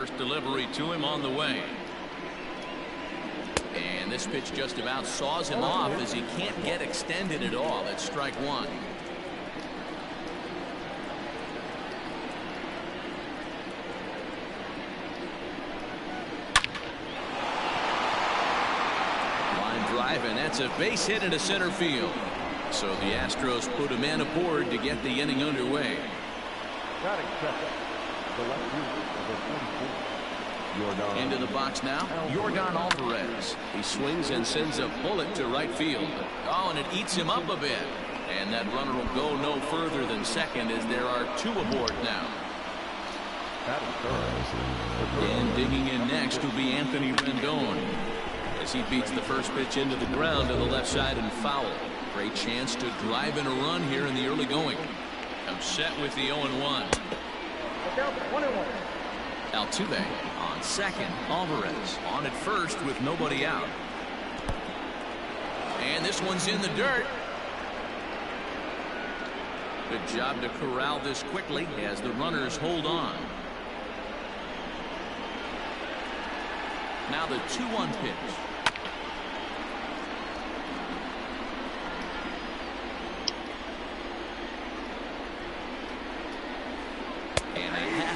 First delivery to him on the way. And this pitch just about saws him off as he can't get extended at all. It's strike one. Line drive, and that's a base hit into center field. So the Astros put a man aboard to get the inning underway. Into the box now, Yordan Alvarez. He swings and sends a bullet to right field. Oh, and it eats him up a bit. And that runner will go no further than second as there are two aboard now. And digging in next will be Anthony Rendon as he beats the first pitch into the ground to the left side and foul. Great chance to drive in a run here in the early going. I'm set with the 0-1. Altuve on second. Alvarez on at first with nobody out. And this one's in the dirt. Good job to corral this quickly as the runners hold on. Now the 2-1 pitch.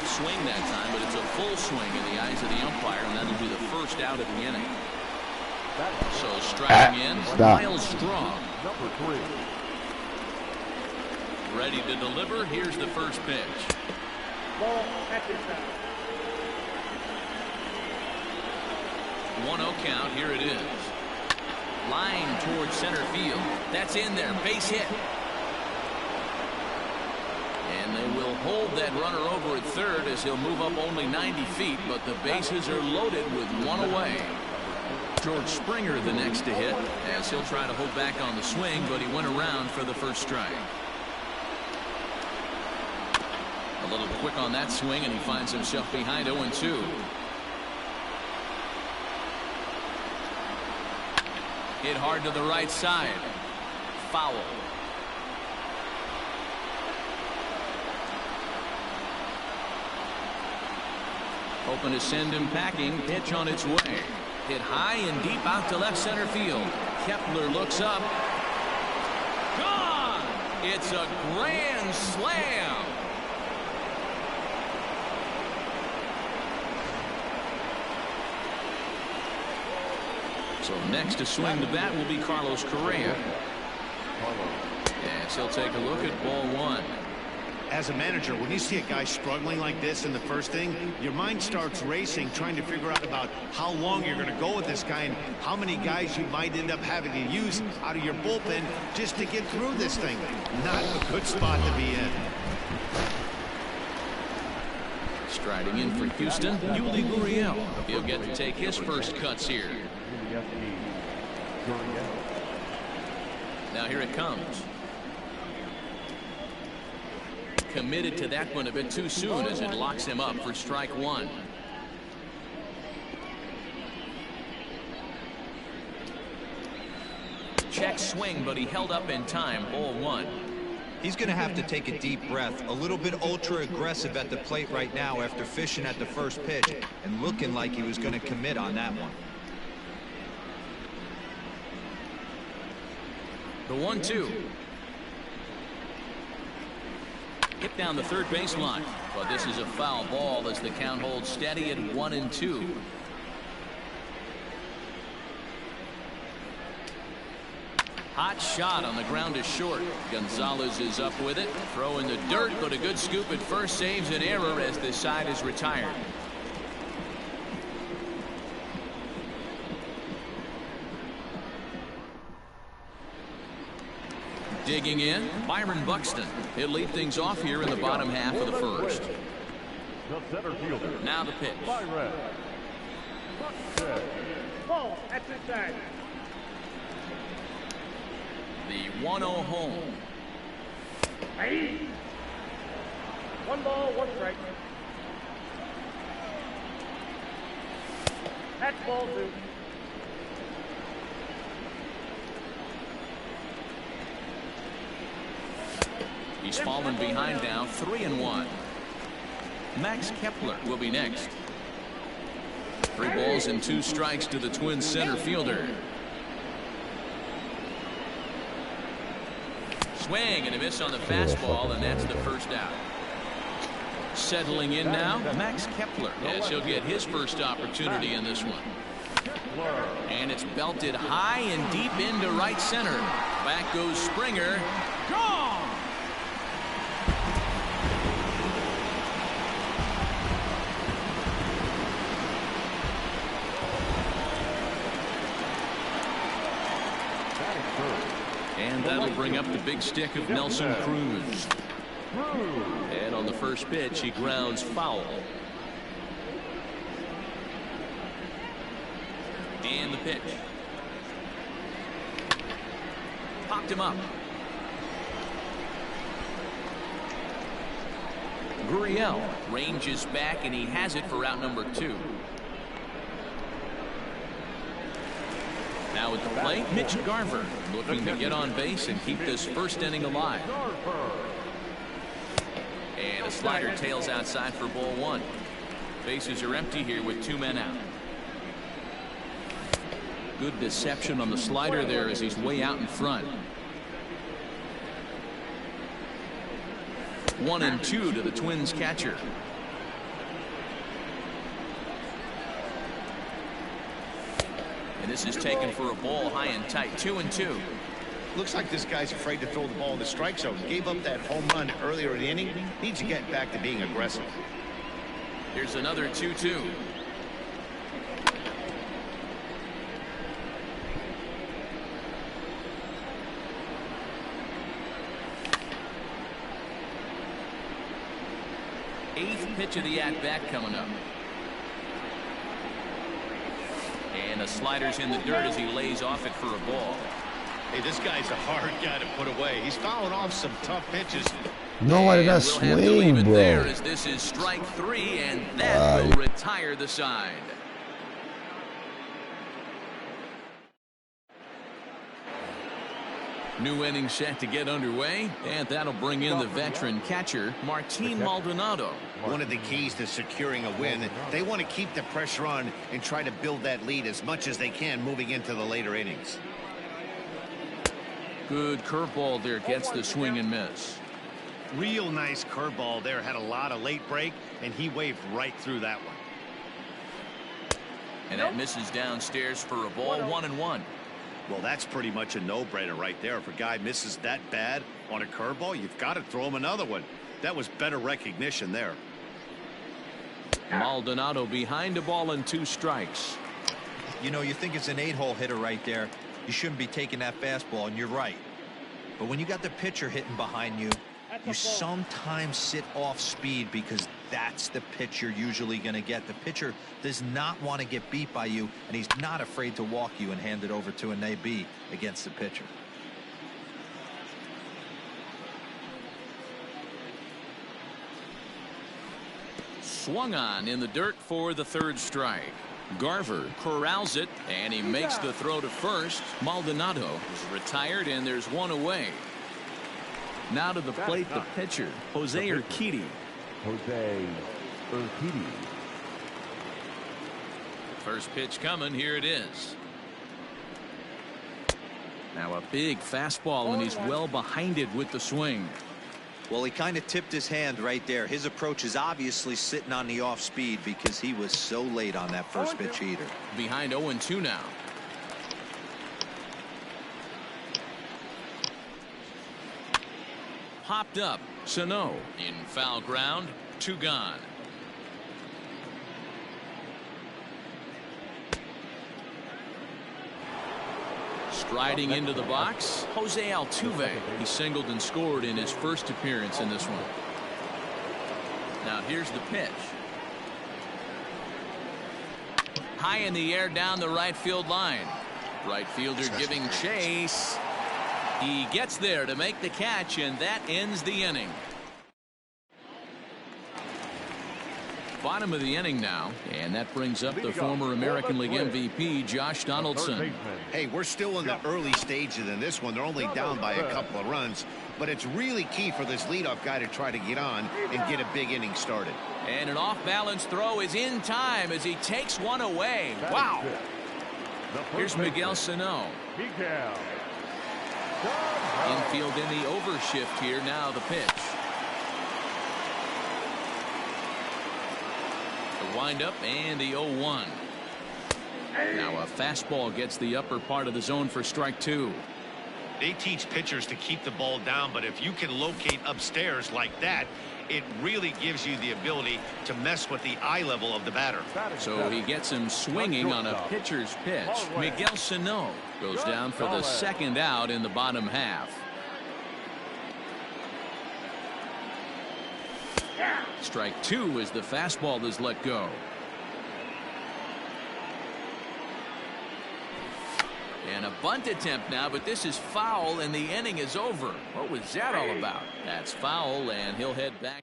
Swing that time, but it's a full swing in the eyes of the umpire, and that'll be the first out of the inning. So striking in, Miles Straw. Ready to deliver. Here's the first pitch. Ball at the time. 1-0 count. Here it is. Line towards center field. That's in there. Base hit. And they will hold that runner over at third as he'll move up only 90 feet, but the bases are loaded with one away. George Springer the next to hit as he'll try to hold back on the swing, but he went around for the first strike. A little quick on that swing, and he finds himself behind 0-2. Hit hard to the right side. Foul. Hoping to send him packing. Pitch on its way. Hit high and deep out to left center field. Kepler looks up. Gone! It's a grand slam. So next to swing the bat will be Carlos Correa. Yes, he'll take a look at ball one. As a manager, when you see a guy struggling like this in the first inning, your mind starts racing, trying to figure out about how long you're going to go with this guy and how many guys you might end up having to use out of your bullpen just to get through this thing. Not a good spot to be in. Striding in for Houston, Yuli Gurriel. He'll get to take his first cuts here. Now here it comes. Committed to that one a bit too soon as it locks him up for strike one. Check swing, but he held up in time. Ball one. He's going to have to take a deep breath. A little bit ultra aggressive at the plate right now after fishing at the first pitch and looking like he was going to commit on that one. The 1-2. Hit down the third baseline, but this is a foul ball as the count holds steady at 1-2. Hot shot on the ground is short. Gonzalez is up with it. Throw in the dirt, but a good scoop at first saves an error as this side is retired. Digging in, Byron Buxton. He'll lead things off here in the bottom half of the first. Now the pitch. Ball at the side. The 1-0 home. Hey. 1 ball, 1 strike. That's ball 2. He's fallen behind now, 3-1. Max Kepler will be next. 3 balls and 2 strikes to the Twins center fielder. Swing and a miss on the fastball, and that's the first out. Settling in now, Max Kepler, as he'll get his first opportunity in this one. And it's belted high and deep into right center. Back goes Springer. Gone! And that'll bring up the big stick of Nelson Cruz. And on the first pitch, he grounds foul. And the pitch. Popped him up. Gurriel ranges back, and he has it for out number 2. Now at the plate, Mitch Garver looking to get on base and keep this first inning alive. And a slider tails outside for ball 1. Bases are empty here with 2 men out. Good deception on the slider there as he's way out in front. 1-2 to the Twins catcher. And this is taken for a ball high and tight. 2-2. Looks like this guy's afraid to throw the ball in the strike zone. Gave up that home run earlier in the inning. Needs to get back to being aggressive. Here's another 2-2. Eighth pitch of the at-bat coming up. And the slider's in the dirt as he lays off it for a ball. Hey, this guy's a hard guy to put away. He's fouling off some tough pitches. No, I did not swing, bro. There as this is strike 3, and that will retire the side. New inning set to get underway, and that'll bring in the veteran catcher, Martin Maldonado. One of the keys to securing a win, they want to keep the pressure on and try to build that lead as much as they can moving into the later innings. Good curveball there, gets the swing and miss. Real nice curveball there, had a lot of late break, and he waved right through that one. And that misses downstairs for a ball. 1-1. Well, that's pretty much a no-brainer right there. If a guy misses that bad on a curveball, you've got to throw him another one. That was better recognition there. Maldonado behind a ball and 2 strikes. You know, you think it's an 8-hole hitter right there. You shouldn't be taking that fastball, and you're right. But when you got the pitcher hitting behind you, you sometimes sit off speed because that's the pitch you're usually going to get. The pitcher does not want to get beat by you, and he's not afraid to walk you and hand it over to an AB against the pitcher. Swung on in the dirt for the 3rd strike. Garver corrals it, and he makes the throw to first. Maldonado is retired, and there's 1 away. Now to the plate, the pitcher, Jose Urquidy. First pitch coming, here it is. Now a big fastball, and he's well behind it with the swing. Well, he kind of tipped his hand right there. His approach is obviously sitting on the off speed because he was so late on that first pitch heater. Behind 0-2 now. Popped up. Sano in foul ground. 2 gone. Striding into the box, Jose Altuve. He singled and scored in his first appearance in this one. Now here's the pitch. High in the air down the right field line. Right fielder giving chase. He gets there to make the catch, and that ends the inning. Bottom of the inning now, and that brings up the former American League MVP, Josh Donaldson. Hey, we're still in the early stages in this one. They're only down by a couple of runs, but it's really key for this leadoff guy to try to get on and get a big inning started. And an off-balance throw is in time as he takes one away. Wow. Here's Miguel Sano. Infield in the overshift here. Now the pitch. The windup and the 0-1. Now a fastball gets the upper part of the zone for strike two. They teach pitchers to keep the ball down, but if you can locate upstairs like that, it really gives you the ability to mess with the eye level of the batter. So he gets him swinging on a pitcher's pitch. Miguel Sano goes down for the second out in the bottom half. Strike two as the fastball is let go. And a bunt attempt now, but this is foul and the inning is over. What was that all about? That's foul and he'll head back.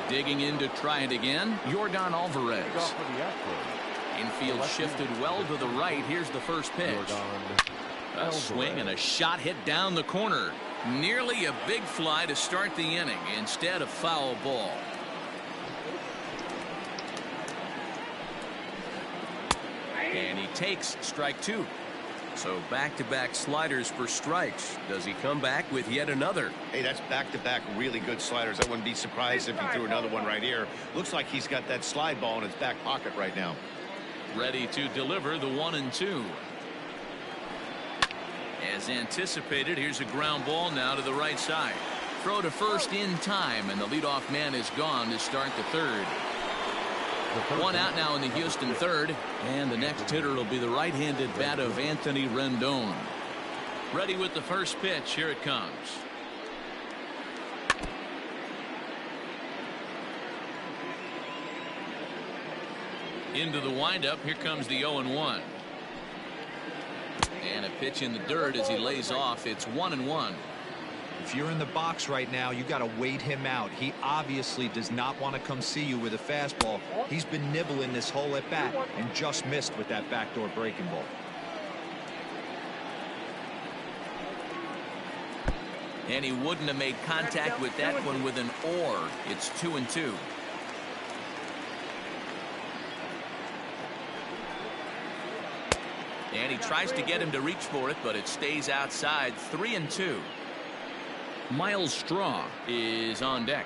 Digging in to try it again, Yordan Alvarez. Infield shifted well to the right. Here's the first pitch. A swing and a shot hit down the corner. Nearly a big fly to start the inning. Instead, a foul ball. And he takes strike two. So back-to-back sliders for strikes. Does he come back with yet another? Hey, that's back-to-back really good sliders. I wouldn't be surprised if he threw another one right here. Looks like he's got that slide ball in his back pocket right now. Ready to deliver the 1-2. As anticipated, here's a ground ball now to the right side. Throw to first in time, and the leadoff man is gone to start the third. One out now in the Houston third, and the next hitter will be the right-handed bat of Anthony Rendon. Ready with the first pitch. Here it comes. Into the windup. Here comes the 0-1. And a pitch in the dirt as he lays off. It's 1-1. If you're in the box right now, you got to wait him out. He obviously does not want to come see you with a fastball. He's been nibbling this whole at bat and just missed with that backdoor breaking ball. And he wouldn't have made contact with that one with an or. It's 2-2. And he tries to get him to reach for it, but it stays outside. 3-2. Miles Straw is on deck.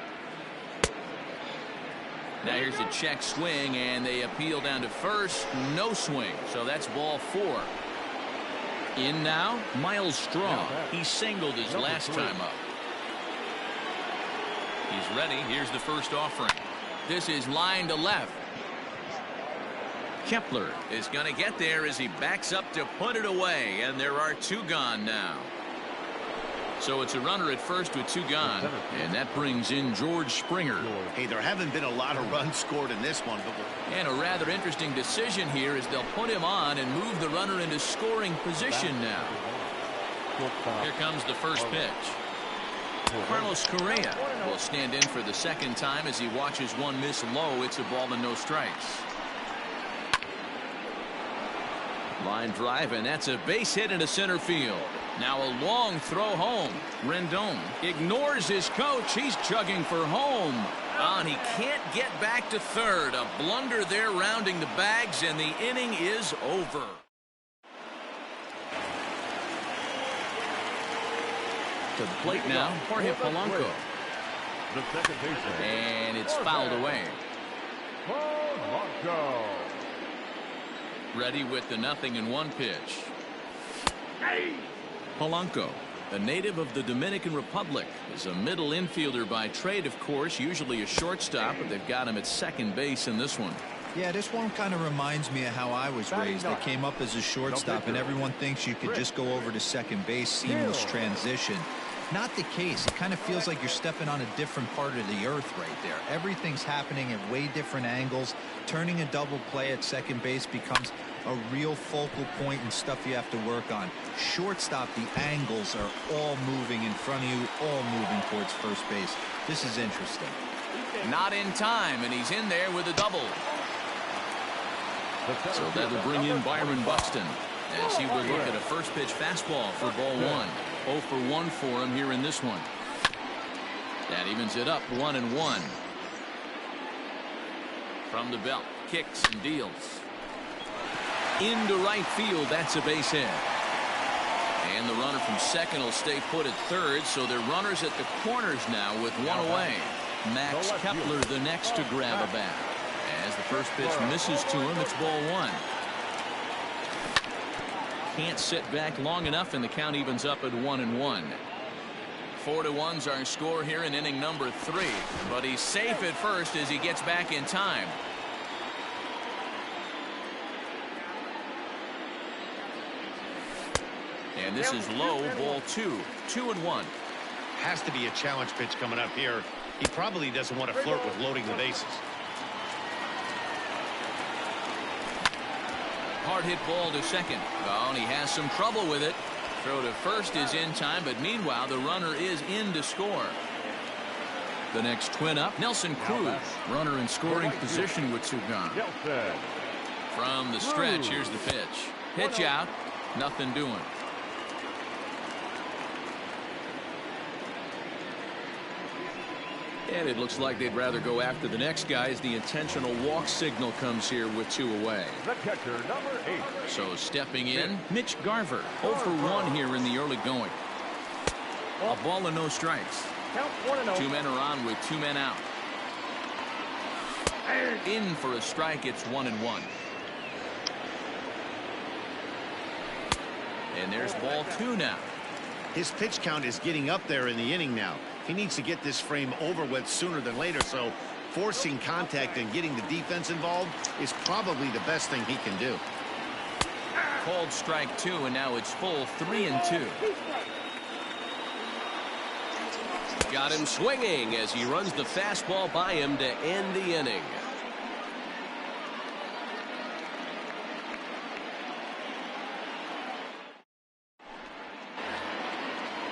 Now here's a check swing, and they appeal down to first. No swing, so that's ball four. In now, Miles Straw. He singled his last time up. He's ready. Here's the first offering. This is line to left. Kepler is going to get there as he backs up to put it away, and there are two gone now. So it's a runner at first with two gone, and that brings in George Springer. Hey, there haven't been a lot of runs scored in this one. And a rather interesting decision here is they'll put him on and move the runner into scoring position now. Here comes the first pitch. Carlos Correa will stand in for the second time as he watches one miss low. It's a ball and no strikes. Line drive, and that's a base hit into center field. Now a long throw home. Rendon ignores his coach. He's chugging for home. And he can't get back to third. A blunder there rounding the bags, and the inning is over. To the plate now, Jorge Polanco. And it's fouled away. Ready with the 0-1 pitch. Polanco, a native of the Dominican Republic, is a middle infielder by trade, of course, usually a shortstop, but they've got him at second base in this one. Yeah, this one kind of reminds me of how I was raised. I came up as a shortstop, and everyone thinks you could just go over to second base, seamless transition. Not the case. It kind of feels like you're stepping on a different part of the earth right there. Everything's happening at way different angles. Turning a double play at second base becomes a real focal point and stuff you have to work on. Shortstop, the angles are all moving in front of you, all moving towards first base. This is interesting. Not in time, and he's in there with a double. So that'll bring in Byron Buxton as he will look at a first pitch fastball for ball one. 0 for 1 for him here in this one. That evens it up 1-1. From the belt, kicks and deals. Into right field, that's a base hit. And the runner from second will stay put at third, so they're runners at the corners now with one away. Max Kepler the next to grab a bat. As the first pitch misses to him, it's ball one. Can't sit back long enough, and the count evens up at 1-1. 4-1's our score here in inning number 3. But he's safe at first as he gets back in time. And this is low, ball 2. 2-1. Has to be a challenge pitch coming up here. He probably doesn't want to flirt with loading the bases. Hard hit ball to second. Oh, and he has some trouble with it. Throw to first is in time, but meanwhile the runner is in to score. The next twin up, Nelson Cruz, runner in scoring position with two gone. From the stretch, here's the pitch. Pitch out, nothing doing. And it looks like they'd rather go after the next guy as the intentional walk signal comes here with 2 away. The catcher, number 8. So stepping in, Mitch Garver. 0 for 1 here in the early going. A ball and no strikes. Count 1-0. 2 men are on with 2 men out. In for a strike, it's 1-1. And there's ball 2 now. His pitch count is getting up there in the inning now. He needs to get this frame over with sooner than later, so forcing contact and getting the defense involved is probably the best thing he can do. Called strike 2, and now it's full 3-2. Got him swinging as he runs the fastball by him to end the inning.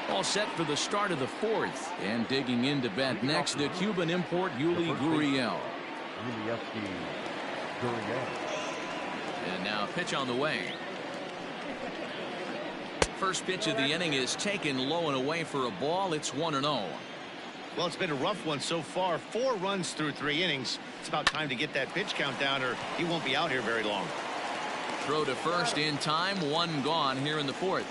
All set for the start of the 4th. And digging in to bat next, the Cuban import Yuli Gurriel. And now a pitch on the way. First pitch of the inning is taken low and away for a ball. It's 1-0. Well, it's been a rough one so far. 4 runs through 3 innings. It's about time to get that pitch count down, or he won't be out here very long. Throw to first in time. 1 gone here in the 4th.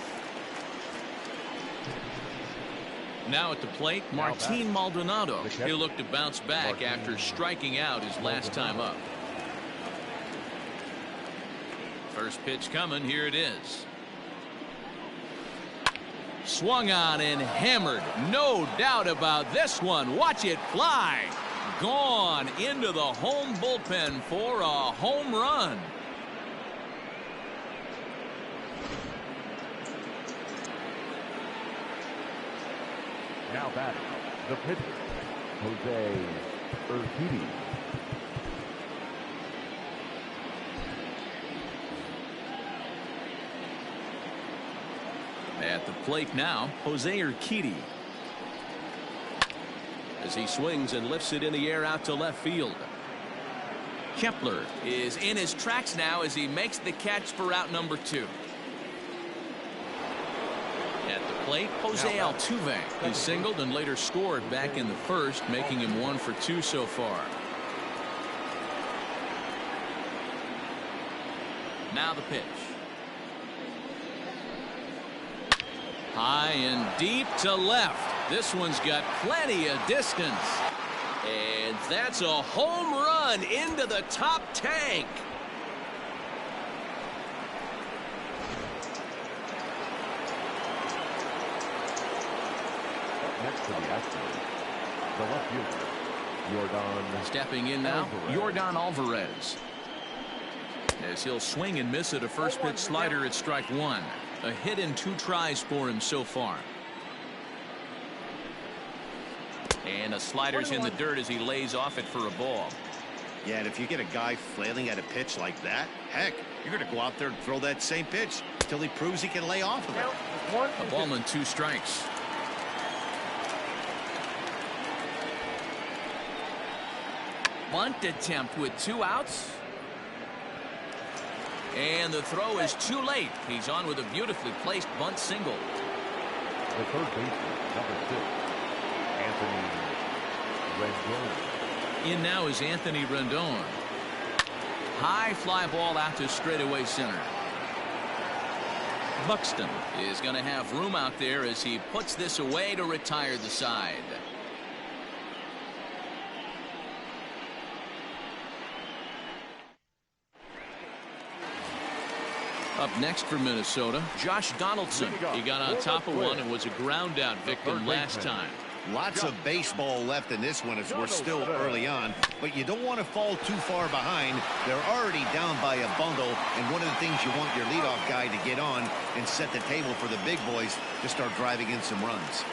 Now at the plate, Martin Maldonado. He'll look to bounce back after striking out his last time up. First pitch coming. Here it is. Swung on and hammered. No doubt about this one. Watch it fly. Gone into the home bullpen for a home run. Now batting, the pitcher, Jose Urquidy. At the plate now, Jose Urquidy. As he swings and lifts it in the air out to left field. Kepler is in his tracks now as he makes the catch for out number 2. At the plate, Jose Altuve. He singled and later scored back in the 1st, making him 1 for 2 so far. Now the pitch. High and deep to left. This one's got plenty of distance. And that's a home run into the top tank. Next to the Astros, the left fielder, Yordan. Stepping in now, Yordan Alvarez. As he'll swing and miss at a first pitch slider at strike 1. A hit in 2 tries for him so far. And a slider's in the dirt as he lays off it for a ball. Yeah, and if you get a guy flailing at a pitch like that, heck, you're going to go out there and throw that same pitch until he proves he can lay off of it. A ball and 2 strikes. bunt attempt with 2 outs. And the throw is too late. He's on with a beautifully placed bunt single. The third baseman, number 6, Anthony Rendon. In now is Anthony Rendon. High fly ball out to straightaway center. Buxton is going to have room out there as he puts this away to retire the side. Up next for Minnesota, Josh Donaldson. He got on top of one and was a ground out victim last time. Lots of baseball left in this one as we're still early on, but you don't want to fall too far behind. They're already down by a bundle, and one of the things you want your leadoff guy to get on and set the table for the big boys to start driving in some runs.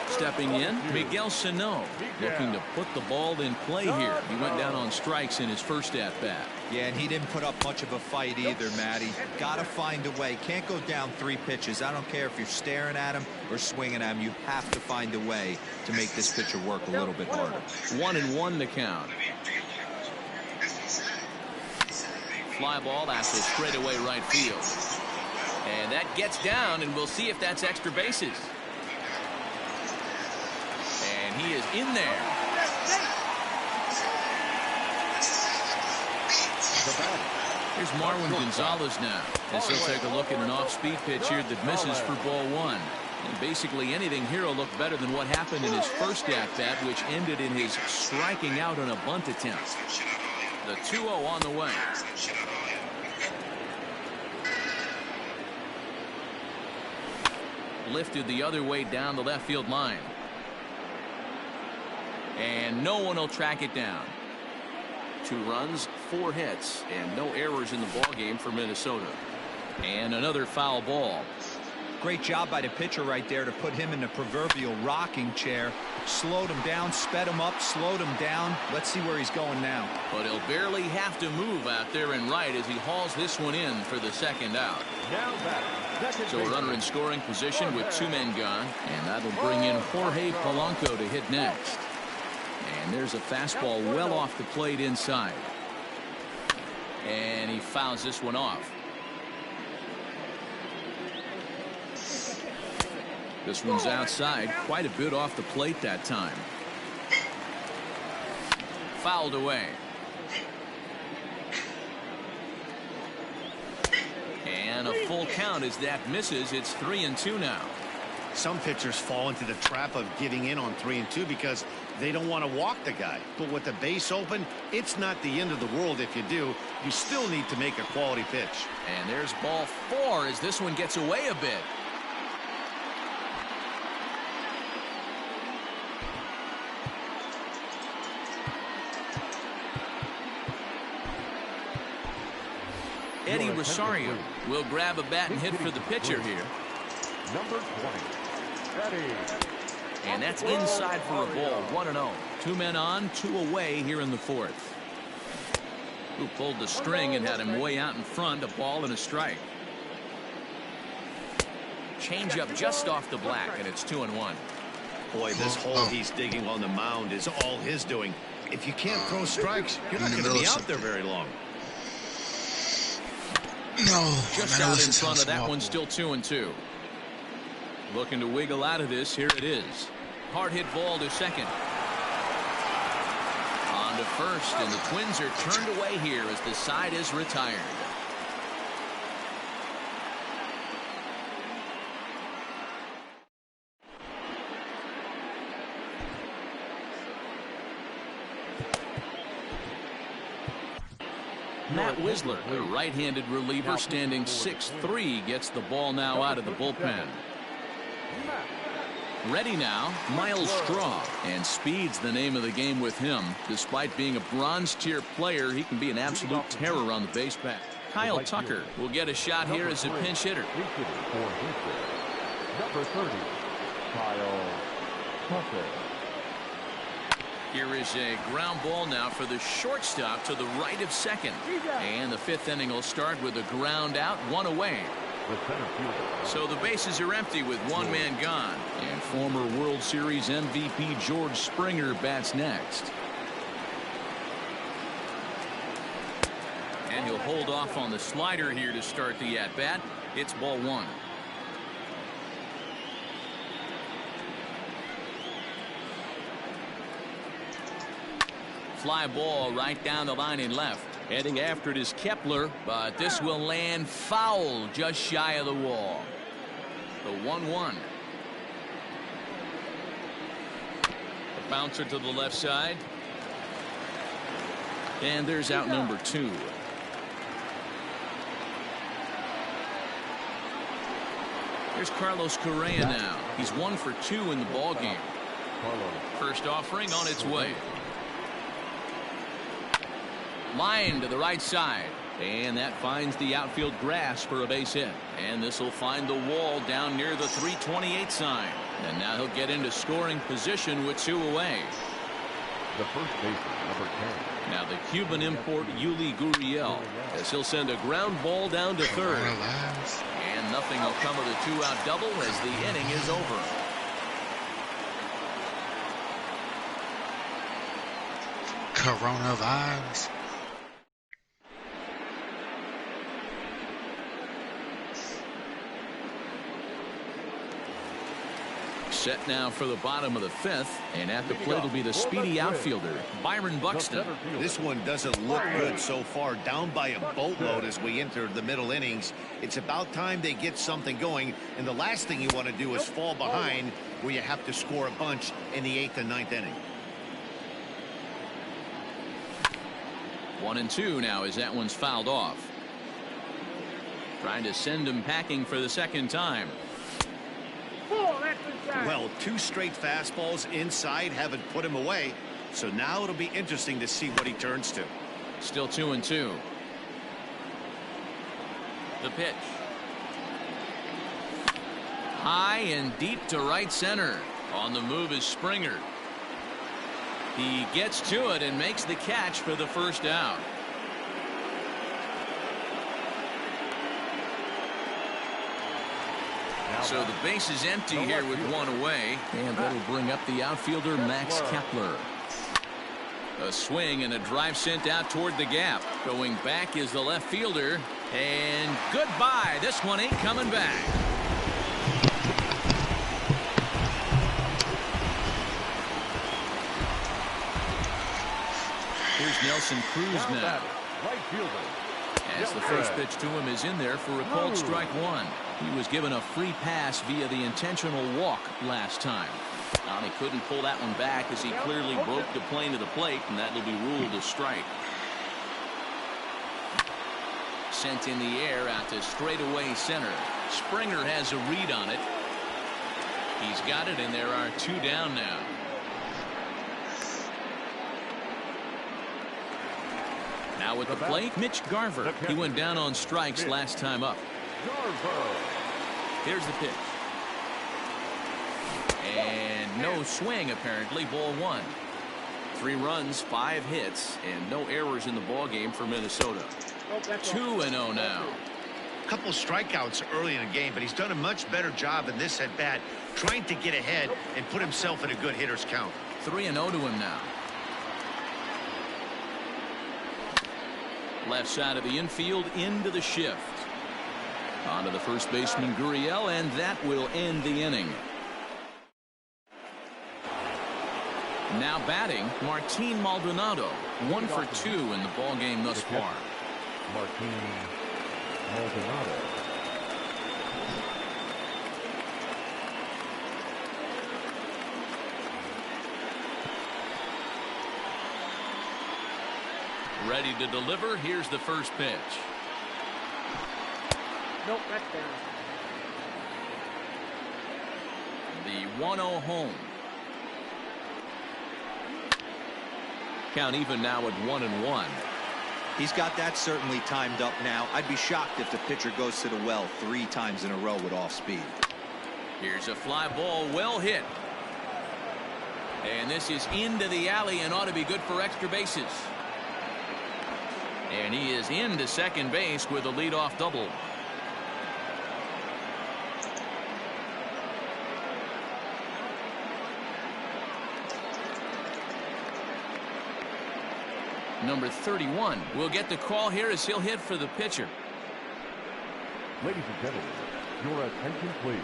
Stepping in, Miguel Sano, looking to put the ball in play here. He went down on strikes in his first at-bat. Yeah, and he didn't put up much of a fight either, Matty. Got to find a way. Can't go down 3 pitches. I don't care if you're staring at him or swinging at him. You have to find a way to make this pitcher work a little bit harder. 1-1 the count. Fly ball out to straightaway right field. And that gets down, and we'll see if that's extra bases. And he is in there. Here's Marwin Gonzalez now, as he'll take a look at an off-speed pitch here that misses for ball 1. And basically anything here will look better than what happened in his first at-bat, which ended in his striking out on a bunt attempt. The 2-0 on the way. Lifted the other way down the left field line. And no one will track it down. 2 runs, 4 hits, and no errors in the ball game for Minnesota. And another foul ball. Great job by the pitcher right there to put him in the proverbial rocking chair. Slowed him down, sped him up, slowed him down. Let's see where he's going now. But he'll barely have to move out there and right as he hauls this one in for the second out. So a runner in scoring position with 2 men gone, and that'll bring in Jorge Polanco to hit next. And there's a fastball well off the plate inside. And he fouls this one off. This one's outside, quite a bit off the plate that time. Fouled away. And a full count as that misses. It's 3-2 now. Some pitchers fall into the trap of giving in on 3-2 because they don't want to walk the guy. But with the base open, it's not the end of the world if you do. You still need to make a quality pitch. And there's ball 4 as this one gets away a bit. Eddie Rosario will grab a bat and hit for the pitcher here. Number 20, Eddie. And that's inside for a ball. 1-0. 2 men on, 2 away here in the 4th. Who pulled the string and had him way out in front. A ball and a strike. Change up just off the black, and it's 2-1. Boy, this hole he's digging on the mound is all his doing. If you can't throw strikes, you're not going to be out there very long. No, just out in front of that one, still 2-2. Looking to wiggle out of this. Here it is. Hard hit ball to second. On to first, and the Twins are turned away here as the side is retired. Matt Wisler, a right-handed reliever standing 6'3", gets the ball now out of the bullpen. Ready now, Miles Straw, and speed's the name of the game with him. Despite being a bronze tier player, he can be an absolute terror on the base path. Kyle Tucker will get a shot here as a pinch hitter. Number 30, Kyle Tucker. Here is a ground ball now for the shortstop to the right of second. And the 5th inning will start with a ground out, 1 away. So the bases are empty with 1 man gone. And former World Series MVP George Springer bats next. And he'll hold off on the slider here to start the at-bat. It's ball one. Fly ball right down the line in left. Heading after it is Kepler, but this will land foul just shy of the wall. The 1-1. The bouncer to the left side. And there's out number 2. Here's Carlos Correa now. He's 1 for 2 in the ball game. First offering on its way. Line to the right side, and that finds the outfield grass for a base hit. And this will find the wall down near the 328 sign. And now he'll get into scoring position with 2 away. The first baseman, number 10. Now the Cuban import Yuli Gurriel, as he'll send a ground ball down to third. And nothing will come of the 2-out double as the inning is over. Coronavirus. Set now for the bottom of the 5th, and at the plate will be the speedy outfielder, Byron Buxton. This one doesn't look good so far. Down by a boatload as we enter the middle innings. It's about time they get something going, and the last thing you want to do is fall behind where you have to score a bunch in the 8th and 9th inning. 1-2 now as that one's fouled off. Trying to send him packing for the second time. Well, 2 straight fastballs inside haven't put him away, so now it'll be interesting to see what he turns to. Still 2-2. The pitch. High and deep to right center. On the move is Springer. He gets to it and makes the catch for the first out. So the base is empty here with 1 away, and that'll bring up the outfielder Max Kepler. A swing and a drive sent out toward the gap. Going back is the left fielder, and goodbye. This one ain't coming back. Here's Nelson Cruz now. As the first pitch to him is in there for a called strike 1. He was given a free pass via the intentional walk last time. He couldn't pull that one back as he clearly broke the plane of the plate, and that will be ruled a strike. Sent in the air out to straightaway center. Springer has a read on it. He's got it, and there are 2 down now. Now with the plate, Mitch Garver. He went down on strikes last time up. Here's the pitch. And no swing, apparently. Ball 1. 3 runs, 5 hits, and no errors in the ball game for Minnesota. 2-0 now. A couple strikeouts early in the game, but he's done a much better job in this at bat, trying to get ahead and put himself in a good hitter's count. 3-0 to him now. Left side of the infield into the shift. On to the first baseman Gurriel, and that will end the inning. Now batting, Martin Maldonado. 1 for 2 in the ball game thus far. Martin Maldonado. Ready to deliver. Here's the first pitch. Nope, that's down. The 1-0 home. Count even now at 1-1. He's got that certainly timed up now. I'd be shocked if the pitcher goes to the well 3 times in a row with off speed. Here's a fly ball, well hit. And this is into the alley and ought to be good for extra bases. And he is into second base with a leadoff double. Number 31 will get the call here as he'll hit for the pitcher. Ladies and gentlemen, your attention please.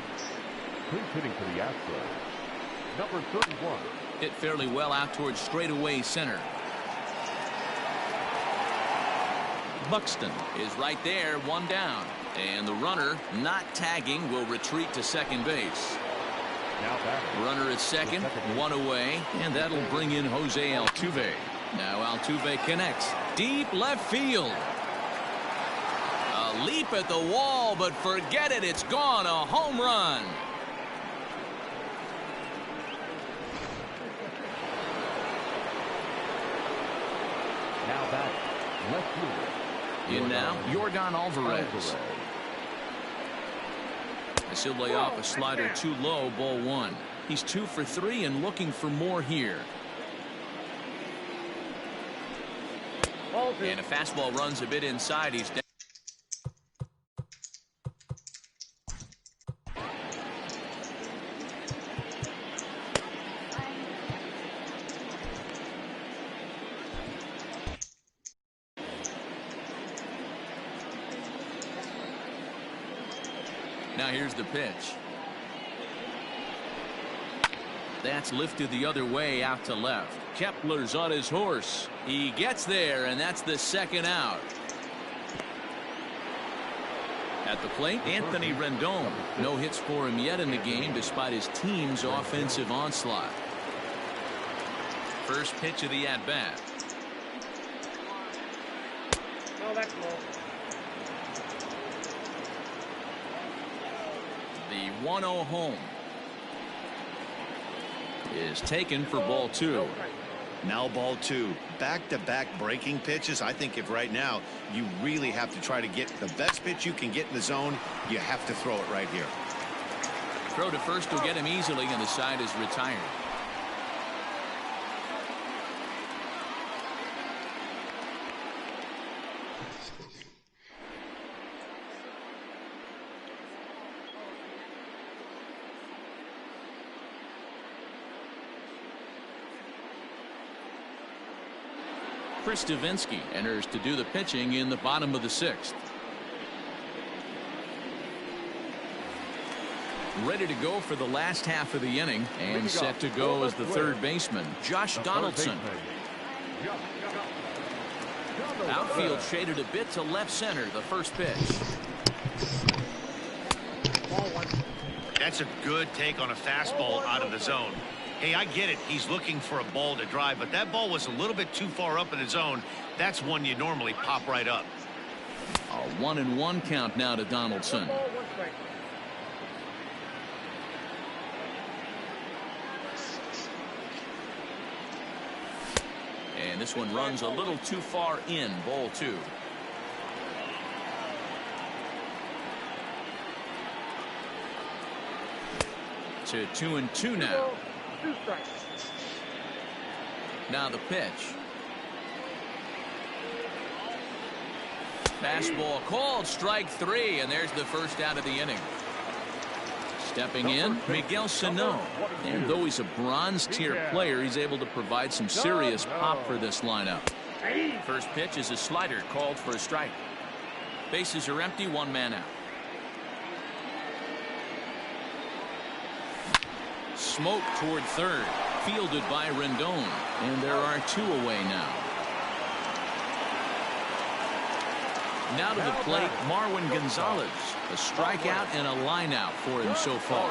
Who's hitting for the Astros? Number 31. Hit fairly well out towards straightaway center. Buxton is right there, one down. And the runner, not tagging, will retreat to second base. Now batting. Runner at second, one away, and that'll bring in Jose Altuve. Now Altuve connects. Deep left field. A leap at the wall, but forget it. It's gone. A home run. Now batting. Left fielder. In now, Yordan Alvarez. As he'll lay off a slider too low, ball one. He's 2 for 3 and looking for more here. And a fastball runs a bit inside. He's down. Now here's the pitch. That's lifted the other way out to left. Kepler's on his horse. He gets there, and that's the second out. At the plate, Anthony Rendon. No hits for him yet in the game despite his team's offensive onslaught. First pitch of the at-bat. No, that's low. The 1-0 home is taken for ball two. Now ball two. Back-to-back breaking pitches. I think if right now you really have to try to get the best pitch you can get in the zone, you have to throw it right here. Throw to first will get him easily, and the side is retired. Chris Davinsky enters to do the pitching in the bottom of the 6th. Ready to go for the last half of the inning and set to go as the third baseman, Josh Donaldson. Outfield shaded a bit to left center, the first pitch. That's a good take on a fastball out of the zone. Hey, I get it. He's looking for a ball to drive, but that ball was a little bit too far up in the zone. That's one you normally pop right up. A 1-1 count now to Donaldson. And this one runs a little too far in, ball two. To 2-2 now. Now the pitch. Fastball called, strike 3, and there's the first out of the inning. Stepping in, Miguel Sano. And though he's a bronze tier player, he's able to provide some serious pop for this lineup. First pitch is a slider called for a strike. Bases are empty, one man out. Smoke toward third, fielded by Rendon, and there are 2 away now. Now to the plate, Marwin Gonzalez. A strikeout and a line out for him so far.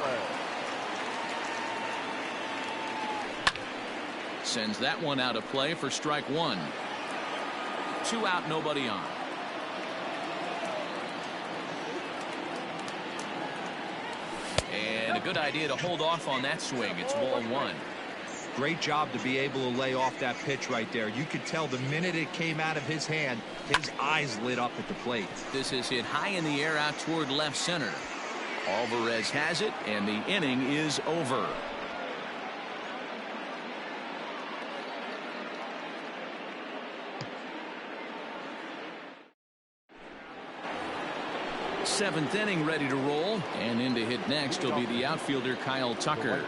Sends that one out of play for strike 1. 2 out, nobody on. And a good idea to hold off on that swing. It's ball 1. Great job to be able to lay off that pitch right there. You could tell the minute it came out of his hand, his eyes lit up at the plate. This is hit high in the air out toward left center. Alvarez has it, and the inning is over. Seventh inning ready to roll, and in to hit next will be the outfielder Kyle Tucker.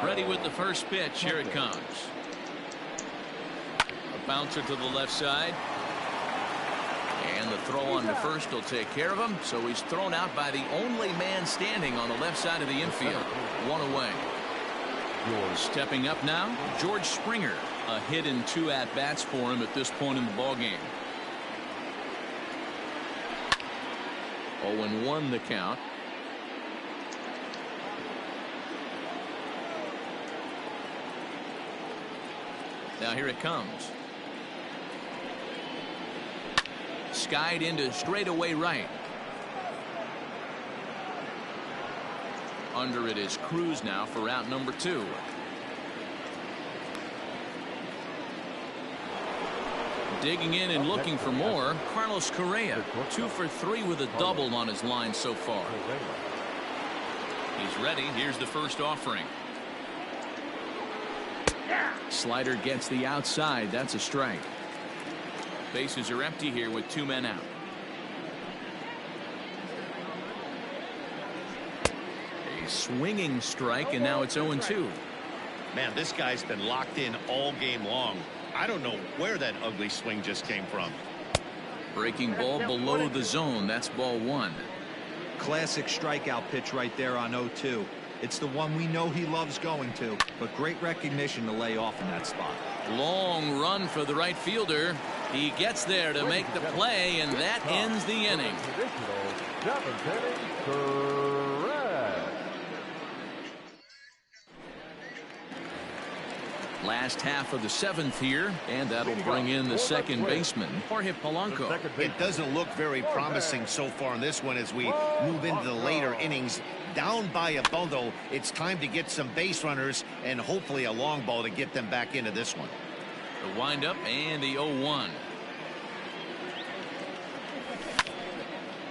Ready with the first pitch. Here it comes. Bouncer to the left side. And the throw on to first will take care of him. So he's thrown out by the only man standing on the left side of the infield. One away. Stepping up now, George Springer. A hit and 2 at-bats for him at this point in the ballgame. 0-1 the count. Now here it comes. Skied into straightaway right. Under it is Cruz now for out number 2. Digging in and looking for more, Carlos Correa. 2 for 3 with a double on his line so far. He's ready. Here's the first offering. Slider gets the outside. That's a strike. Bases are empty here with 2 men out. A swinging strike, and now it's 0-2. Man, this guy's been locked in all game long. I don't know where that ugly swing just came from. Breaking ball below the zone. That's ball 1. Classic strikeout pitch right there on 0-2. It's the one we know he loves going to, but great recognition to lay off in that spot. Long run for the right fielder. He gets there to make the play, and that ends the inning. Last half of the 7th here, and that'll bring in the second baseman, Jorge Polanco. It doesn't look very promising so far in this one as we move into the later innings. Down by a bundle, it's time to get some base runners and hopefully a long ball to get them back into this one. The windup and the 0-1.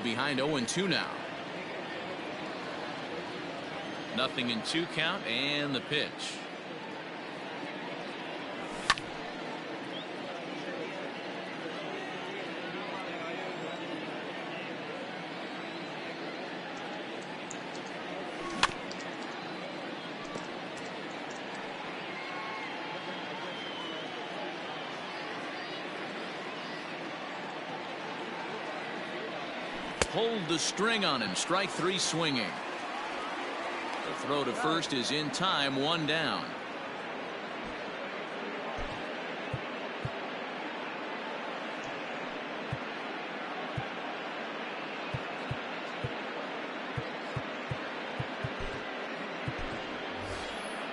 Behind 0-2 now. 0-2 count and the pitch. Hold the string on him. Strike 3 swinging. The throw to first is in time. 1 down.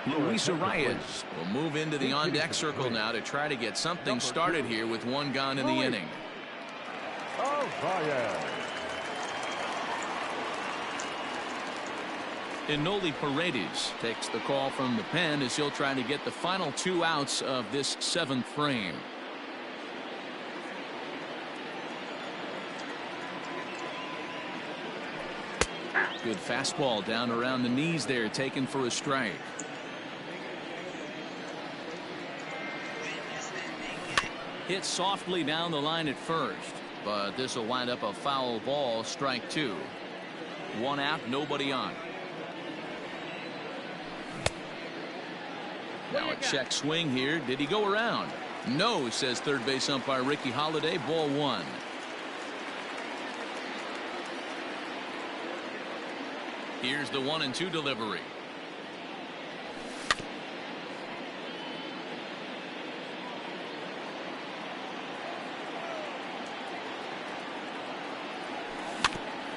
Luis Arias will move into the on-deck circle now to try to get something started here with 1 gone in the inning. Enoli Paredes takes the call from the pen as he'll try to get the final 2 outs of this 7th frame. Good fastball down around the knees there, taken for a strike. Hit softly down the line at first, but this will wind up a foul ball. Strike 2. 1 out, nobody on. Now a check swing here. Did he go around? No, says third base umpire Ricky Holiday. Ball 1. Here's the 1-2 delivery.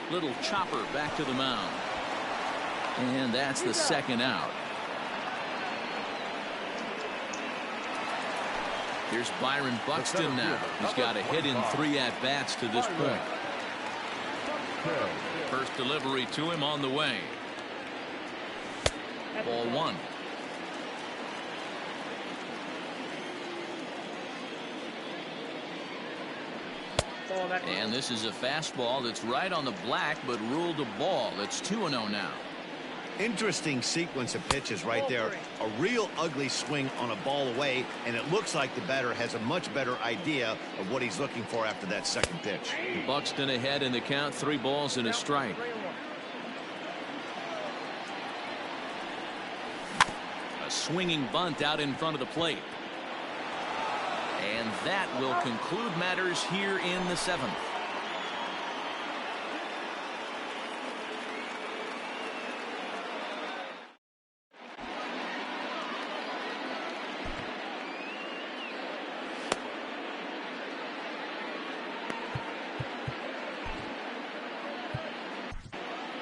Little chopper back to the mound. And that's the 2nd out. Here's Byron Buxton now. He's got a hit in 3 at-bats to this point. First delivery to him on the way. Ball 1. And this is a fastball that's right on the black but ruled a ball. It's 2-0 now. Interesting sequence of pitches right there. A real ugly swing on a ball away, and it looks like the batter has a much better idea of what he's looking for after that second pitch. Buxton ahead in the count. 3 balls and a strike. A swinging bunt out in front of the plate. And that will conclude matters here in the 7th.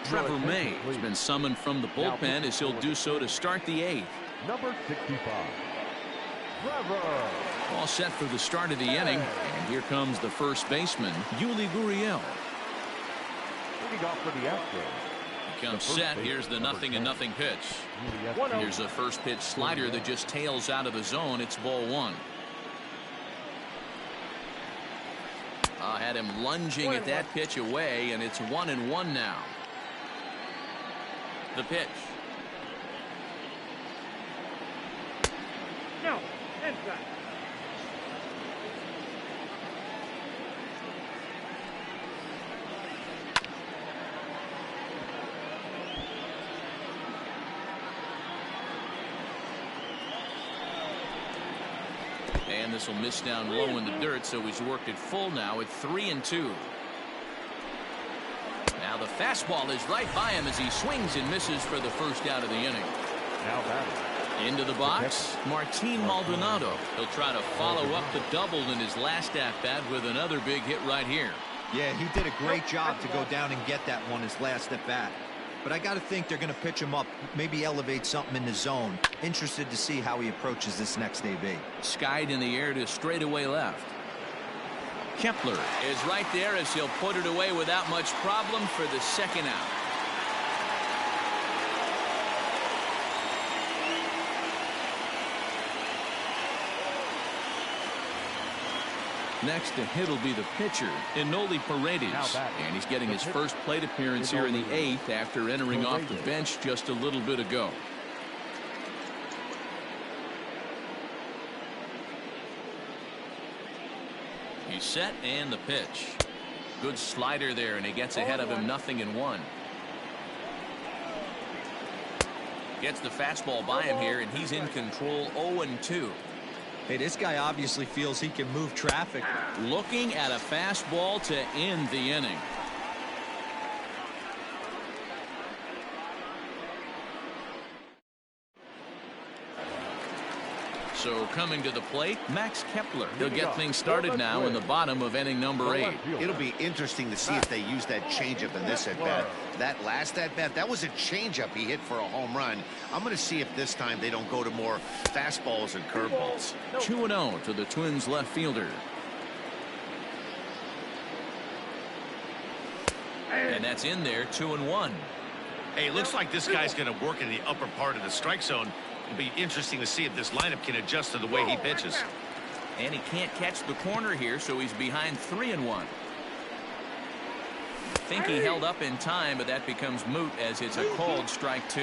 Trevor May has been summoned from the bullpen as he'll do so to start the 8th. Number 65, Trevor. All set for the start of the inning, and here comes the first baseman, Yuli Gurriel. Leading off for the Astros. He comes set. Here's the 0-0 pitch. Here's a first pitch slider that just tails out of the zone. It's ball 1. Had him lunging at that pitch away, and it's 1-1 now. The pitch. No, inside. And this will miss down low in the dirt, so he's worked it full now at 3-2. Now the fastball is right by him as he swings and misses for the first out of the inning. Now batting. Into the box, Martin Maldonado. He'll try to follow up the double in his last at-bat with another big hit right here. Yeah, he did a great job to go down and get that one his last at-bat. But I got to think they're going to pitch him up, maybe elevate something in the zone. Interested to see how he approaches this next AB. Skied in the air to straightaway left. Kepler is right there as he'll put it away without much problem for the second out. Next to hit will be the pitcher, Enoli Paredes. And he's getting his first plate appearance here in the 8th after entering off the bench just a little bit ago. He's set, and the pitch. Good slider there, and he gets ahead of him, 0-1. Gets the fastball by him here, and he's in control, 0-2. Hey, this guy obviously feels he can move traffic. Looking at a fastball to end the inning. So coming to the plate, Max Kepler. He'll get things started now in the bottom of inning number 8. It'll be interesting to see if they use that changeup in this at-bat. That last at-bat, that was a changeup he hit for a home run. I'm going to see if this time they don't go to more fastballs and curveballs. 2-0 to the Twins left fielder. And that's in there, 2-1. Hey, it looks like this guy's going to work in the upper part of the strike zone. It'll be interesting to see if this lineup can adjust to the way he pitches. And he can't catch the corner here, so he's behind 3-1. Think he held up in time, but that becomes moot as it's a called strike 2.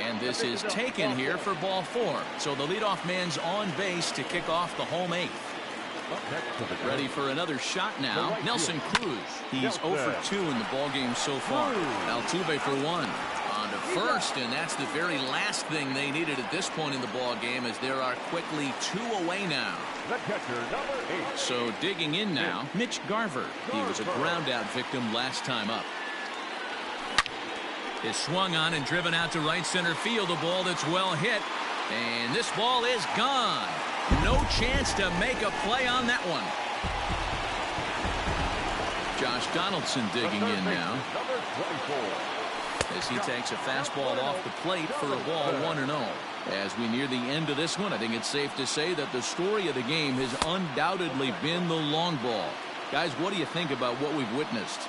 And this is taken here for ball 4. So the leadoff man's on base to kick off the home 8th. Ready for another shot now. Nelson Cruz. He's 0 for 2 in the ballgame so far. Altuve for 1. On to first, and that's the very last thing they needed at this point in the ballgame, as there are quickly 2 away now. The catcher, number 8. So digging in now, Mitch Garver. He was a ground-out victim last time up. Is swung on and driven out to right center field. A ball that's well hit. And this ball is gone. No chance to make a play on that one. Josh Donaldson digging in now. Number 24. As he takes a fastball off the plate for a ball, 1-0. As we near the end of this one, I think it's safe to say that the story of the game has undoubtedly been the long ball. Guys, what do you think about what we've witnessed?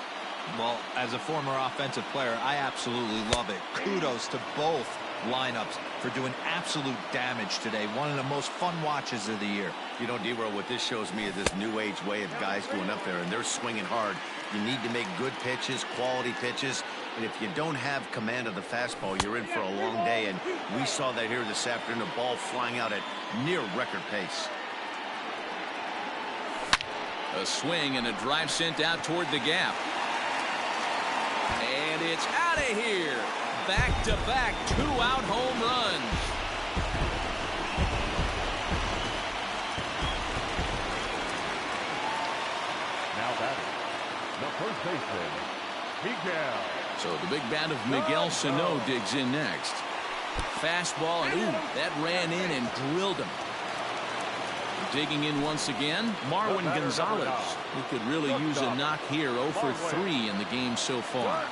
Well, as a former offensive player, I absolutely love it. Kudos to both lineups for doing absolute damage today. One of the most fun watches of the year. You know, D-Roll, what this shows me is this new age way of guys going up there, and they're swinging hard. You need to make good pitches, quality pitches, and if you don't have command of the fastball, you're in for a long day, and we saw that here this afternoon, a ball flying out at near record pace. A swing and a drive sent out toward the gap. And it's out of here. Back-to-back 2-out home runs. big bat of Miguel Sano digs in next. Fastball, and ooh, that ran in and drilled him. Digging in once again, Marwin Gonzalez. He could really use a knock here. 0 for 3 in the game so far.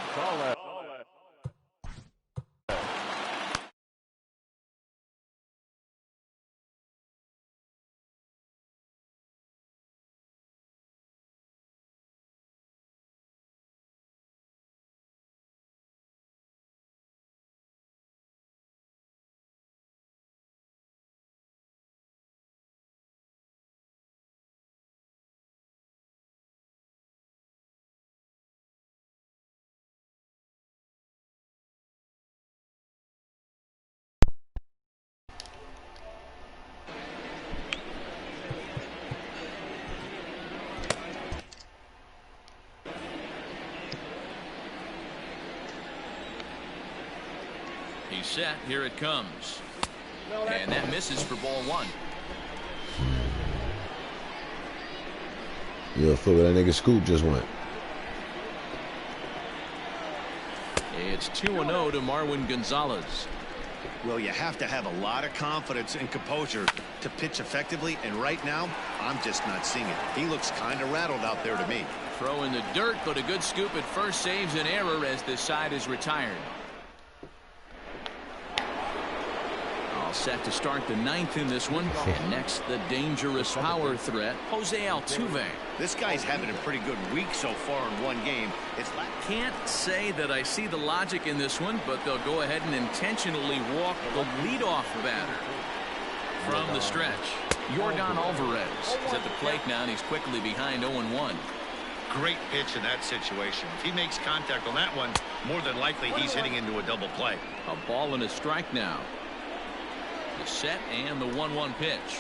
He's set. Here it comes. And that misses for ball 1. Yo, look where that nigga Scoop just went. It's 2-0 to Marwin Gonzalez. Well, you have to have a lot of confidence and composure to pitch effectively, and right now, I'm just not seeing it. He looks kind of rattled out there to me. Throw in the dirt, but a good scoop at first saves an error as this side is retired. All set to start the 9th in this one. And next, the dangerous power threat, Jose Altuve. This guy's having a pretty good week so far in one game. Can't say that I see the logic in this one, but they'll go ahead and intentionally walk the leadoff batter. From the stretch, Yordan Alvarez is at the plate now, and he's quickly behind 0-1. Great pitch in that situation. If he makes contact on that one, more than likely he's hitting into a double play. A ball and a strike now. The set and the 1-1 pitch.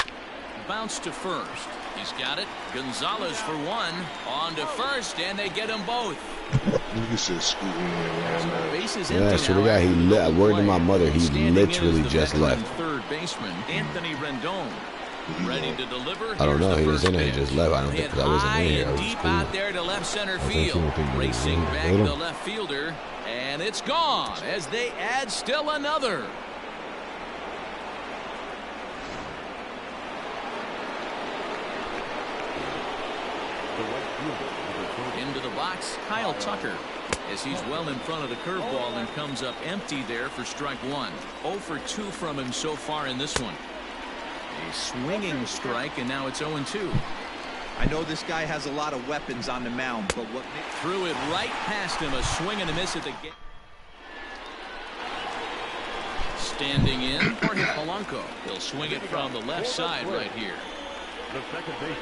Bounce to first. He's got it. Gonzalez for 1. On to first, and they get them both. Bases empty Yeah, so the guy, word to my mother, he literally just left. Third baseman Anthony Rendon. Ready to deliver. I don't know. He was in there. He just left. I don't think because I wasn't in here. I was deep cool. out there to left center field. Racing back the left fielder, and it's gone as they add still another. Into the box, Kyle Tucker, as he's well in front of the curveball and comes up empty there for strike 1. 0 for 2 from him so far in this one. A swinging strike, and now it's 0-2. I know this guy has a lot of weapons on the mound, but what threw it right past him, a swing and a miss at the gate. Standing in, Jorge Polanco. He'll swing it from the left side right here. The second baseman.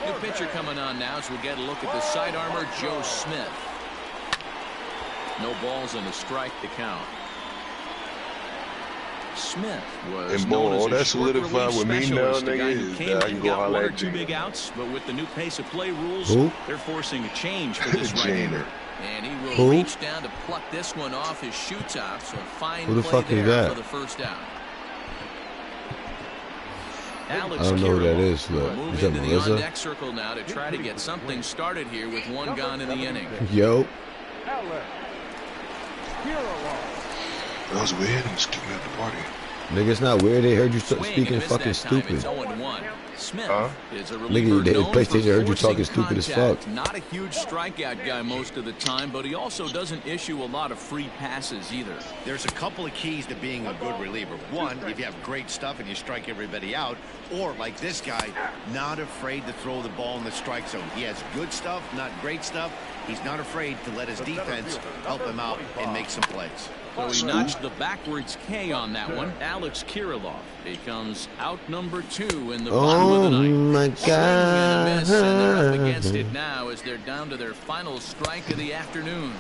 New pitcher coming on now as we get a look at the side armor, Joe Smith. No balls and a strike to count. Smith was known as a short relief specialist, a guy who came in, got 1 or 2 big outs, but with the new pace of play rules, they're forcing a change for this right-hander. And he will reach down to pluck this one off his shoe top, so fine play there for the first out. Alex I don't know who that is. Look, is that Melissa? On deck circle now to try to get something started here with 1 gone in the inning. Yo. That was weird. I'm just kicking out the party. Nigga, it's not weird. They heard you speaking fucking stupid. Smith is a nigga, the PlayStation heard you talking stupid as fuck. Not a huge strikeout guy most of the time, but he also doesn't issue a lot of free passes either. There's a couple of keys to being a good reliever. One, if you have great stuff and you strike everybody out, or like this guy, not afraid to throw the ball in the strike zone. He has good stuff, not great stuff. He's not afraid to let his defense help him out and make some plays. So he notched the backwards K on that one. Alex Kirilloff becomes out number 2 in the bottom of the ninth. Oh my God! And they're up against it now as they're down to their final strike of the afternoon.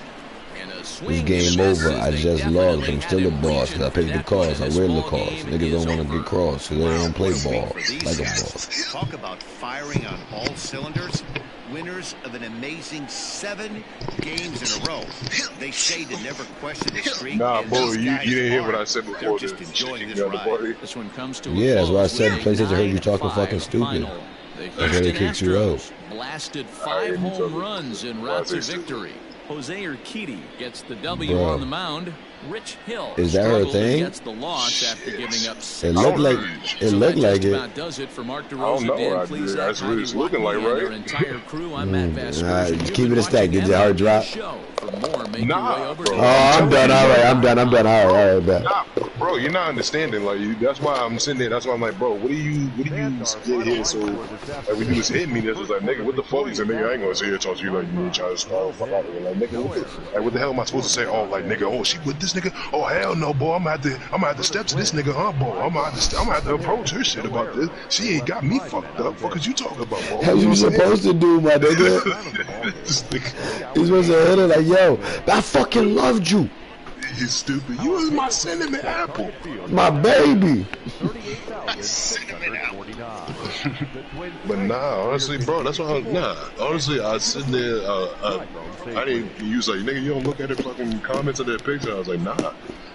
And a swing It's game over. I just logged. I'm still a boss because I paid the calls. I wear the calls. Niggas don't want to get crossed because they don't play ball like a boss. Talk about firing on all cylinders. Winners of an amazing 7 games in a row. They say to never question the streak. Nah, boy, you didn't hear what I said before. Just enjoying this ride. This one comes to that's why I said the PlayStation heard you talking fucking stupid. That's why they kicked you out. Blasted 5 home runs en route to victory. Jose Urquidy gets the W Bro. on the mound. Rich Hill Is that her struggled and thing? gets the loss after giving up 6. It looked like So that it. just about does it for Mark DeRosa. I don't know, Dan, Roger. please That's add what it's Heidi looking Watley like, and right? our entire crew. I'm Matt Vasquez. Alright, You've keep been it a stack. watching Did your heart MLB drop? Show. For more, make Nah, your way over bro. to Oh, I'm done. All right, I'm done. All right, bet. Nah, bro, you're not understanding. Like, that's why I'm sitting there. That's why I'm like, bro, what do you get here? So, like, when you was hitting me, that's just like, nigga, what the fuck? He said, nigga, I ain't gonna sit here and talk to you like you ain't trying to start. Fuck out of here, like, nigga, what the hell am I supposed to say? Oh, like, nigga, oh, she with this nigga? Oh, hell no, boy, I'm gonna have to step to this nigga, huh, boy? I'm gonna have to approach her shit about this. She ain't got me fucked up. What is you talking about, boy? How you supposed to do, my nigga? He's supposed to hit it like, yo, I fucking loved you. You stupid. You was my cinnamon apple. My baby. But nah, honestly, bro, that's why. Honestly, I was sitting there. I didn't use like, nigga, you don't look at the fucking comments of that picture. I was like, nah.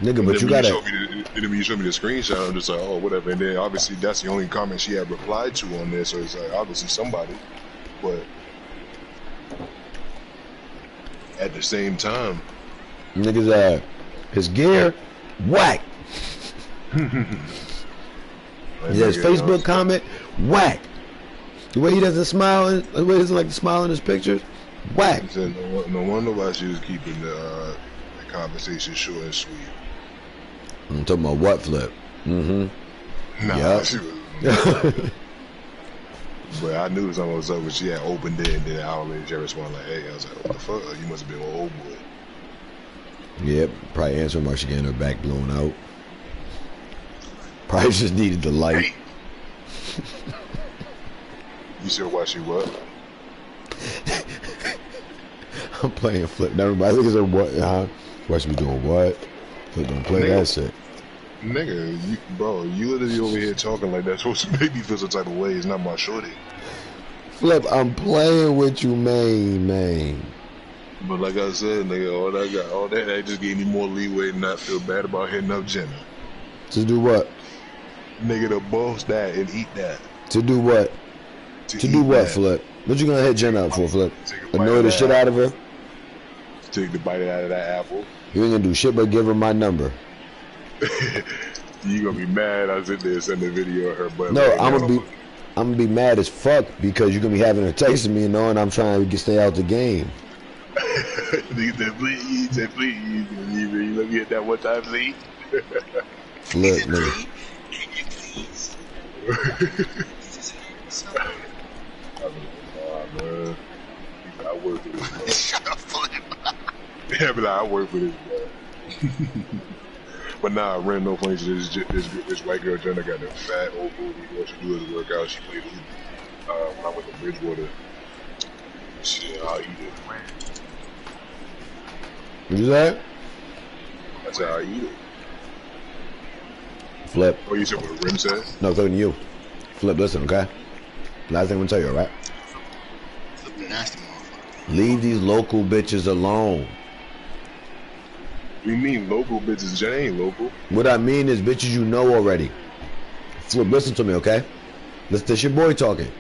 Nigga, but you gotta. And then when you showed me the screenshot, I'm just like, oh, whatever. And then obviously that's the only comment she had replied to on there, so it's like obviously somebody. But at the same time, Niggas, his gear, whack. His Facebook comment, whack. The way he doesn't smile, the way he doesn't like to smile in his pictures, whack. said, no wonder why she was keeping the conversation short and sweet. I'm talking about what, Flip? Mm-hmm. Nah, Yep. she was. But I knew something was up when she had opened it, and then an hour later she responded like, hey, I was like, what the fuck? You must have been an old boy. Yep, probably answering while she getting her back blown out. Probably just needed the light. You said why she what? I'm playing Flip. Never mind. I think it's what? Why should be doing what? Flip don't play that shit. Nigga, you literally over here talking like that's supposed to make me feel some type of way. It's not my shorty. Flip, I'm playing with you, man. But like I said, nigga, all that just gave me more leeway to not feel bad about hitting up Jenna. To do what? Nigga, to boss that and eat that. To do what? To do what, that. Flip? What you gonna hit Jenna up for, Flip? Take a bite Annoy of the that shit out of her? Take the bite out of that apple. You ain't gonna do shit but give her my number. You gonna be mad I sit there and send a video of her butt. No, right I'm now. gonna be mad as fuck because you're gonna be having her texting me and knowing I'm trying to stay out the game. Nigga said, please, you let me hit that one time, please. Flip, nigga. Man. I work for this. Yeah, but I work for this, man. But nah, Ren, no funny shit. This white girl, Jenna, got that fat old booty. What she do is work out. She played when I went to Bridgewater. Shit, I'll eat it. What's that? That's how I eat it. Flip. Oh, you said what Rim said? No, talking to you. Flip, listen, okay? Last thing I'm gonna tell you, all right? Leave these local bitches alone. You mean local bitches? Jenna ain't local. What I mean is bitches you know already. Flip, listen to me, okay? Listen, this your boy talking.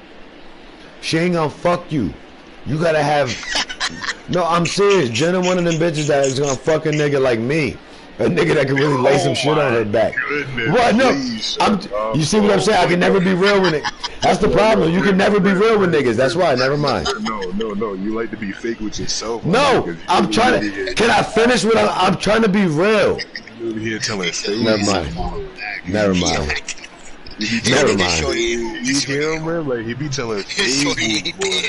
She ain't gonna fuck you. You gotta have... No, I'm serious. Jenna one of them bitches that is gonna fuck a nigga like me. A nigga that can really lay some shit on her back. What? No, you see what I'm saying? I can never be real with it. That's the problem. You can never be real with niggas. That's why. Never mind. No. You like to be fake with yourself. No, I'm trying to. Can I finish what I'm trying to be real? You here telling stories. Never mind. Never mind. You hear him, man? Like he be telling stories, boy.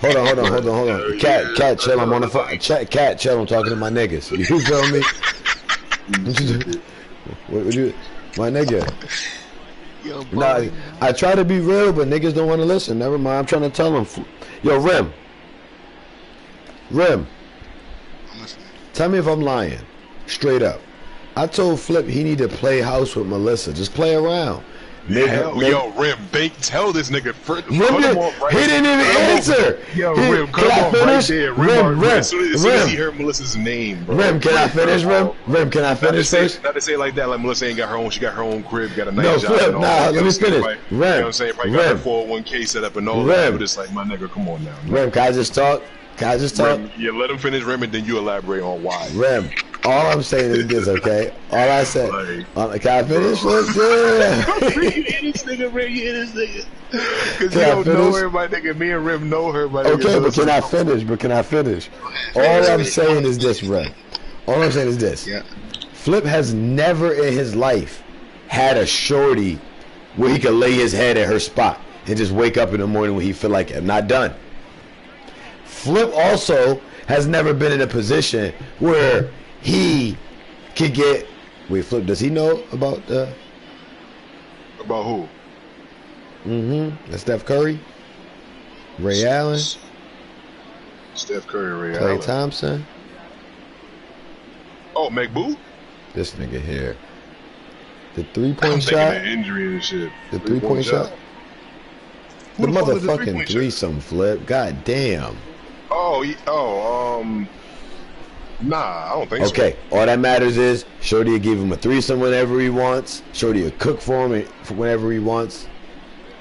Hold on. Cat, chill. I'm on the phone. Cat, chill. I'm talking to my niggas. You feel me? What you, my nigga? Nah, I try to be real, but niggas don't want to listen. Never mind. I'm trying to tell them. Yo, Rim. Tell me if I'm lying. Straight up. I told Flip he need to play house with Melissa. Just play around. Yo, Rim, tell this nigga. He didn't even answer. Yo, Rim, come on right there. Rim. As soon as he heard Melissa's name, bro. Rim, can I finish, Rim? Rim, can I finish first? Not to say it like that, like Melissa ain't got her own. She got her own crib, got a nice job. Flip, let me finish. You know what I'm saying? Probably got her 401k set up and all that. But it's like, my nigga, come on now. Rim, can I just talk? Can I just talk? Rem, yeah, let him finish Rem, and then you elaborate on why. Rem, all I'm saying is this, okay? All I said. Can I finish? Let's do it. You hear this nigga, Rem? You hear this nigga? Because you don't know her, my nigga. Me and Rem know her, my nigga. Okay, but can I finish? All I'm saying is this, Rem. All I'm saying is this. Yeah. Flip has never in his life had a shorty where he could lay his head at her spot and just wake up in the morning when he feel like it. I'm not done. Flip also has never been in a position where he could get. Wait, Flip, does he know about About who? That's Steph Curry, Ray Allen, Steph Curry, Ray Klay Allen. Thompson. Oh, McBoo? This nigga here. The I'm three-point thinking shot. of injury and shit. The three-point shot. The Who the fuck is the motherfucking three-point shot? threesome, Flip. God damn. Nah, I don't think so. Okay, all that matters is Shorty will give him a threesome whenever he wants. Shorty will cook for him whenever he wants.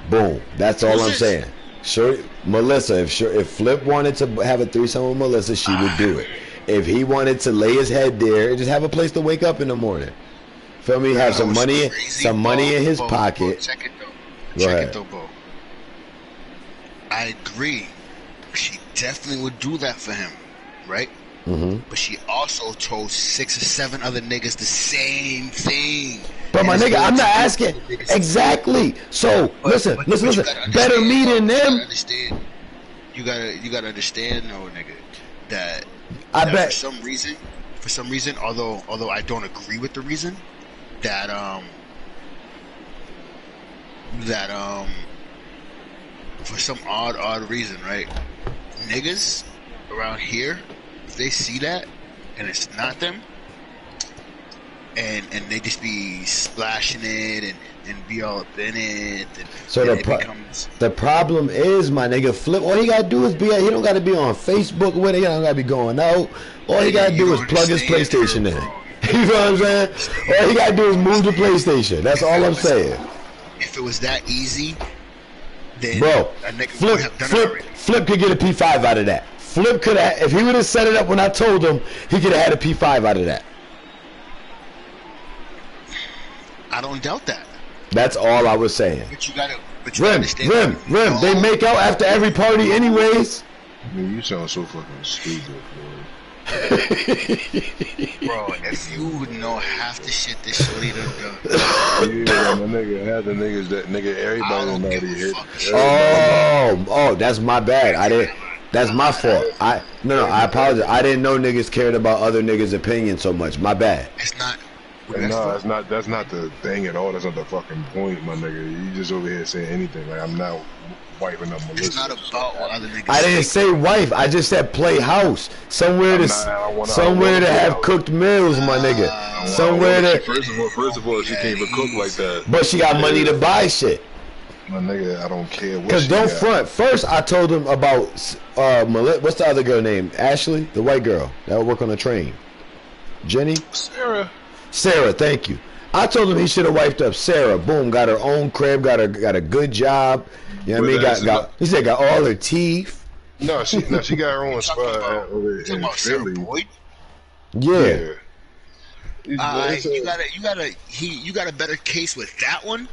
Boom. That's all I'm saying. Shorty, Melissa, if Flip wanted to have a threesome with Melissa, she would do it. If he wanted to lay his head there and just have a place to wake up in the morning. Feel me? Have some money in his pocket. Check it though. Go Check ahead. it though, Bo. I agree. She definitely would do that for him, right? But she also told 6 or 7 other niggas the same thing. But my nigga, I'm not asking exactly. So listen. Better me than them. You gotta understand, though, nigga, that I bet for some reason, although I don't agree with the reason, that for some odd reason, right? Niggas around here, if they see that and it's not them, and they just be splashing it and be all up in it, and so and the problem is, my nigga, Flip, all he gotta do is he don't gotta be on Facebook with it, he don't gotta be going out. All he gotta do is plug his PlayStation in. You know what I'm saying? All he gotta do is move the PlayStation. That's all I'm saying. If it was that easy, then bro, a nigga would have done it already. Flip could get a P5 out of that. Flip could have, if he would have set it up when I told him, he could have had a P5 out of that. I don't doubt that. That's all I was saying. But you gotta Rim, understand. they make out after every party anyways. Man, you sound so fucking stupid, Bro, if you would know half the shit this shorty done done. Yeah, my nigga, half the niggas that nigga everybody done already hit. Oh, that's my bad. That's my fault. I apologize. I didn't know niggas cared about other niggas' opinion so much. My bad. It's not. No, that's not the thing at all. That's not the fucking point, my nigga. You just over here saying anything. Like, I'm not wiping up Melissa. It's not about what other niggas I didn't say wife. I just said play house. Somewhere to have cooked meals, my nigga. Somewhere to. First of all, she can't even cook like that. But she got money to buy shit. My nigga, I don't care what. Cause don't front. First, I told him about what's the other girl name? Ashley, the white girl that would work on the train. Jenny. Sarah, thank you. I told him he should have wiped up Sarah. Boom, got her own crib, got a good job. You know what I mean? He said got all her teeth. No, she got her own spot over in Philly. Yeah. You got a better case with that one